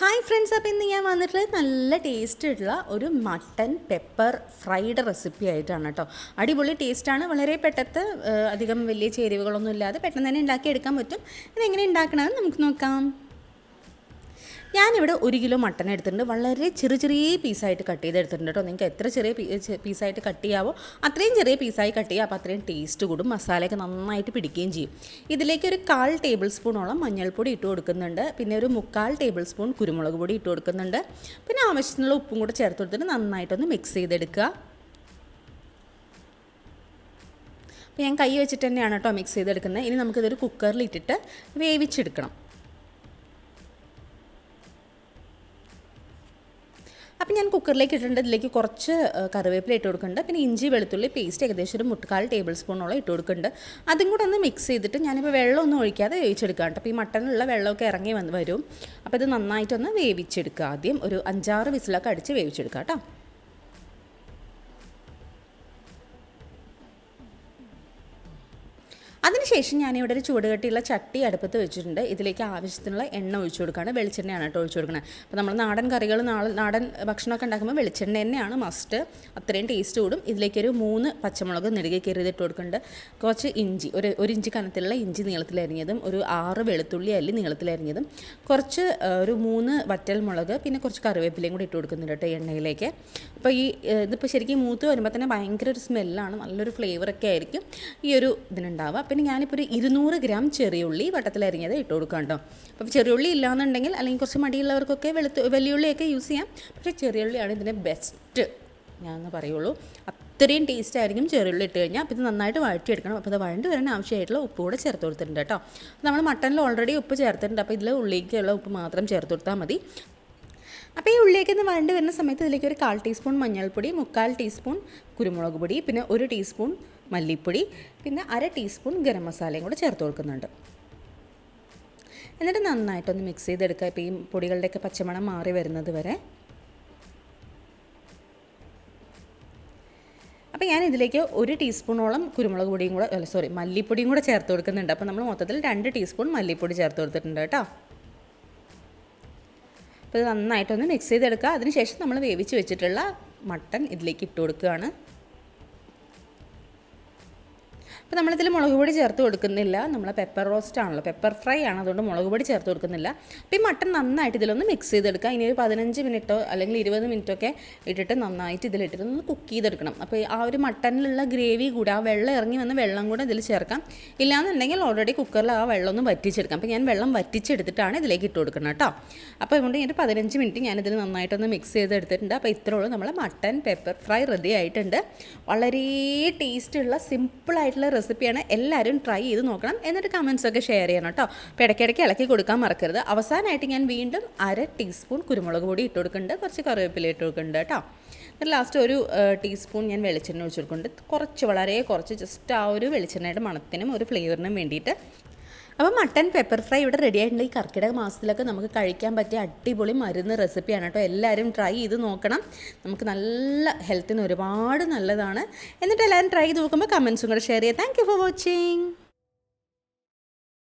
Hi friends, അപ്പോൾ ഇന്ന് ഞാൻ വന്നിട്ടുള്ളത് നല്ല ടേസ്റ്റുള്ള ഒരു മട്ടൻ പെപ്പർ ഫ്രൈഡ് റെസിപ്പി ആയിട്ടാണ് കേട്ടോ. അടിപൊളി ടേസ്റ്റാണ്. വളരെ പെട്ടെന്ന് അധികം വലിയ ചേരുവകളൊന്നും ഇല്ലാതെ പെട്ടെന്ന് തന്നെ ഉണ്ടാക്കിയെടുക്കാൻ പറ്റും. ഇതെങ്ങനെ ഉണ്ടാക്കണമെന്ന് നമുക്ക് നോക്കാം. ഞാനിവിടെ 1 കിലോ മട്ടൺ എടുത്തിട്ടുണ്ട്. വളരെ ചെറിയ പീസായിട്ട് കട്ട് ചെയ്തെടുത്തിട്ടുണ്ട് കേട്ടോ. നിങ്ങൾക്ക് എത്ര ചെറിയ പീസായിട്ട് കട്ട് ചെയ്യാവോ അത്രയും ചെറിയ പീസായി കട്ട് ചെയ്യുക. അപ്പോൾ അത്രയും ടേസ്റ്റ് കൂടും, മസാലയൊക്കെ നന്നായിട്ട് പിടിക്കുകയും ചെയ്യും. ഇതിലേക്ക് ഒരു 1/4 ടേബിൾ സ്പൂണോളം മഞ്ഞൾപ്പൊടി ഇട്ട് കൊടുക്കുന്നുണ്ട്. പിന്നെ ഒരു 3/4 ടേബിൾ സ്പൂൺ കുരുമുളക് പൊടി ഇട്ട് കൊടുക്കുന്നുണ്ട്. പിന്നെ ആവശ്യത്തിനുള്ള ഉപ്പും കൂടെ ചേർത്ത് കൊടുത്തിട്ട് നന്നായിട്ടൊന്ന് മിക്സ് ചെയ്തെടുക്കുക. അപ്പോൾ ഞാൻ കൈ വെച്ചിട്ട് തന്നെയാണ് കേട്ടോ മിക്സ് ചെയ്തെടുക്കുന്നത്. ഇനി നമുക്കിതൊരു കുക്കറിൽ ഇട്ടിട്ട് വേവിച്ചെടുക്കണം. അപ്പോൾ ഞാൻ കുക്കറിലേക്ക് ഇട്ടിട്ടുണ്ട്. ഇതിലേക്ക് കുറച്ച് കറിവേപ്പില ഇട്ട് കൊടുക്കുന്നുണ്ട്. പിന്നെ ഇഞ്ചി വെളുത്തുള്ളി പേസ്റ്റ് ഏകദേശം ഒരു 1/4 ടേബിൾ സ്പൂണോളം ഇട്ട് കൊടുക്കുന്നുണ്ട്. അതും കൂടെ ഒന്ന് മിക്സ് ചെയ്തിട്ട് ഞാനിപ്പോൾ വെള്ളമൊന്നും ഒഴിക്കാതെ വേവിച്ചെടുക്കാം കേട്ടോ. അപ്പോൾ ഈ മട്ടനിലുള്ള വെള്ളമൊക്കെ ഇറങ്ങി വരും. അപ്പോൾ ഇത് നന്നായിട്ടൊന്ന് വേവിച്ചെടുക്കുക. ആദ്യം ഒരു 5-6 വിസിലൊക്കെ അടിച്ച് വേവിച്ചെടുക്കാം കേട്ടോ. അതിനുശേഷം ഞാനിവിടെ ഒരു ചൂടുകട്ടിയുള്ള ചട്ടി അടുപ്പത്ത് വെച്ചിട്ടുണ്ട്. ഇതിലേക്ക് ആവശ്യത്തിനുള്ള എണ്ണ ഒഴിച്ചു കൊടുക്കുകയാണ്. വെളിച്ചെണ്ണയാണ് കേട്ടോ ഒഴിച്ചു കൊടുക്കുന്നത്. അപ്പോൾ നമ്മൾ നാടൻ കറികൾ നാടൻ ഭക്ഷണമൊക്കെ ഉണ്ടാക്കുമ്പോൾ വെളിച്ചെണ്ണ തന്നെയാണ് മസ്റ്റ്. അത്രയും ടേസ്റ്റ് കൂടും. ഇതിലേക്കൊരു 3 പച്ചമുളക് നെടുകെ കയറിയിട്ട് കൊടുക്കുന്നുണ്ട്. കുറച്ച് ഇഞ്ചി, ഒരു ഇഞ്ചി കനത്തിലുള്ള ഇഞ്ചി നീളത്തിലരിഞ്ഞതും, ഒരു 6 വെളുത്തുള്ളി അല്ലി നീളത്തിലരിഞ്ഞതും, കുറച്ച് ഒരു 3 വറ്റൽ മുളക്, പിന്നെ കുറച്ച് കറിവേപ്പിലയും കൂടി ഇട്ട് കൊടുക്കുന്നുണ്ട് കേട്ടോ എണ്ണയിലേക്ക്. അപ്പോൾ ഇതിപ്പോൾ ശരിക്കും മൂത്ത് വരുമ്പോൾ തന്നെ ഭയങ്കര ഒരു സ്മെല്ലാണ്, നല്ലൊരു ഫ്ലേവറൊക്കെ ആയിരിക്കും ഈ ഒരു ഇതിനുണ്ടാവുക. പിന്നെ ഞാനിപ്പോൾ ഒരു 200 ഗ്രാം ചെറിയുള്ളി വട്ടത്തിലരിഞ്ഞത് ഇട്ട് കൊടുക്കാം കേട്ടോ. അപ്പോൾ ചെറിയുള്ളി ഇല്ലാന്നുണ്ടെങ്കിൽ അല്ലെങ്കിൽ കുറച്ച് മടിയുള്ളവർക്കൊക്കെ വലിയുള്ളിയൊക്കെ യൂസ് ചെയ്യാം. പക്ഷേ ചെറിയുള്ളിയാണ് ഇതിൻ്റെ ബെസ്റ്റ് ഞാനെന്ന് പറയുള്ളൂ. അത്രയും ടേസ്റ്റ് ആയിരിക്കും ചെറിയുള്ളി ഇട്ട് കഴിഞ്ഞാൽ. അപ്പോൾ ഇത് നന്നായിട്ട് വഴറ്റിയെടുക്കണം. അപ്പോൾ ഇത് വഴണ്ട് വരാൻ ആവശ്യമായിട്ടുള്ള ഉപ്പ് കൂടെ ചേർത്ത് കൊടുത്തിട്ടുണ്ട് കേട്ടോ. നമ്മൾ മട്ടനിൽ ഓൾറെഡി ഉപ്പ് ചേർത്തിട്ടുണ്ട്. അപ്പോൾ ഇതിൽ ഉള്ളിലേക്കുള്ള ഉപ്പ് മാത്രം ചേർത്ത് കൊടുത്താൽ മതി. അപ്പോൾ ഈ ഉള്ളിലേക്ക് ഒന്ന് വഴണ്ട് വരുന്ന സമയത്ത് ഇതിലേക്ക് ഒരു 1/4 ടീസ്പൂൺ മഞ്ഞൾപ്പൊടി, 3/4 ടീസ്പൂൺ കുരുമുളക് പൊടി, പിന്നെ 1 ടീസ്പൂൺ മല്ലിപ്പൊടി, പിന്നെ 1/2 ടീസ്പൂൺ ഗരം മസാലയും കൂടെ ചേർത്ത് കൊടുക്കുന്നുണ്ട്. എന്നിട്ട് നന്നായിട്ടൊന്ന് മിക്സ് ചെയ്തെടുക്കുക. ഇപ്പോൾ ഈ പൊടികളുടെയൊക്കെ പച്ചമണം മാറി വരുന്നത് വരെ. അപ്പോൾ ഞാൻ ഇതിലേക്ക് 1 ടീസ്പൂണോളം കുരുമുളക് പൊടിയും കൂടെ മല്ലിപ്പൊടിയും കൂടെ ചേർത്ത് കൊടുക്കുന്നുണ്ട്. അപ്പോൾ നമ്മൾ മൊത്തത്തിൽ 2 ടീസ്പൂൺ മല്ലിപ്പൊടി ചേർത്ത് കൊടുത്തിട്ടുണ്ട് കേട്ടോ. അപ്പോൾ ഇത് നന്നായിട്ടൊന്ന് മിക്സ് ചെയ്തെടുക്കുക. അതിനുശേഷം നമ്മൾ വേവിച്ച് വെച്ചിട്ടുള്ള മട്ടൺ ഇതിലേക്ക് ഇട്ട് കൊടുക്കുകയാണ്. അപ്പോൾ നമ്മളിതിൽ മുളക് പൊടി ചേർത്ത് കൊടുക്കുന്നില്ല. നമ്മൾ പെപ്പർ റോസ്റ്റ് ആണല്ലോ, പെപ്പർ ഫ്രൈ ആണ്, അതുകൊണ്ട് മുളക് പൊടി ചേർത്ത് കൊടുക്കുന്നില്ല. അപ്പോൾ ഈ മട്ടൺ നന്നായിട്ട് ഇതിലൊന്ന് മിക്സ് ചെയ്തെടുക്കുക. ഇനി ഒരു 15 മിനിറ്റോ അല്ലെങ്കിൽ 20 മിനിറ്റൊക്കെ ഇട്ടിട്ട് നന്നായിട്ട് ഇതിലിട്ടിട്ട് ഒന്ന് കുക്ക് ചെയ്തെടുക്കണം. അപ്പോൾ ആ ഒരു മട്ടനിലുള്ള ഗ്രേവി കൂടെ, ആ വെള്ളം ഇറങ്ങി വന്ന വെള്ളം കൂടെ ഇതിൽ ചേർക്കാം. ഇല്ലാന്നുണ്ടെങ്കിൽ ഓൾറെഡി കുക്കറിൽ ആ വെള്ളം ഒന്ന് വറ്റിച്ചെടുക്കാം. അപ്പോൾ ഞാൻ വെള്ളം വറ്റിച്ചെടുത്തിട്ടാണ് ഇതിലേക്ക് ഇട്ട് കൊടുക്കുന്നത് കേട്ടോ. അപ്പോൾ അതുകൊണ്ട് ഒരു 15 മിനിറ്റ് ഞാനിതിൽ നന്നായിട്ടൊന്ന് മിക്സ് ചെയ്തെടുത്തിട്ടുണ്ട്. അപ്പോൾ ഇത്രയുള്ളൂ നമ്മൾ മട്ടൻ പെപ്പർ ഫ്രൈ റെഡി ആയിട്ടുണ്ട്. വളരെ ടേസ്റ്റുള്ള സിമ്പിളായിട്ടുള്ള റെസിപ്പിയാണ്. എല്ലാവരും ട്രൈ ചെയ്ത് നോക്കണം. എന്നിട്ട് കമൻസൊക്കെ ഷെയർ ചെയ്യണം കേട്ടോ. അപ്പോൾ ഇടയ്ക്കിടയ്ക്ക് ഇളക്കി കൊടുക്കാൻ മറക്കരുത്. അവസാനമായിട്ട് ഞാൻ വീണ്ടും 1/2 ടീസ്പൂൺ കുരുമുളക് പൊടി ഇട്ട് കൊടുക്കുന്നുണ്ട്. കുറച്ച് കറിവേപ്പില ഇട്ട് കൊടുക്കുന്നുണ്ട് കേട്ടോ. എന്നിട്ട് ലാസ്റ്റ് 1 ടീസ്പൂൺ ഞാൻ വെളിച്ചെണ്ണ ഒഴിച്ച് കൊടുക്കുന്നുണ്ട്. വളരെ കുറച്ച് ജസ്റ്റ് ആ ഒരു വെളിച്ചെണ്ണയുടെ മണത്തിനും ഒരു ഫ്ലേവറിനും വേണ്ടിയിട്ട്. അപ്പോൾ മട്ടൻ പെപ്പർ ഫ്രൈ ഇവിടെ റെഡി ആയിട്ടുണ്ട്. ഈ കർക്കിടക മാസത്തിലൊക്കെ നമുക്ക് കഴിക്കാൻ പറ്റിയ അടിപൊളി മരുന്ന് റെസിപ്പിയാണ് കേട്ടോ. എല്ലാവരും ട്രൈ ചെയ്ത് നോക്കണം. നമുക്ക് നല്ല ഹെൽത്തിന് ഒരുപാട് നല്ലതാണ്. എന്നിട്ട് എല്ലാവരും ട്രൈ ചെയ്ത് നോക്കുമ്പോൾ കമൻസും കൂടെ ഷെയർ ചെയ്യാം. Thank you for watching.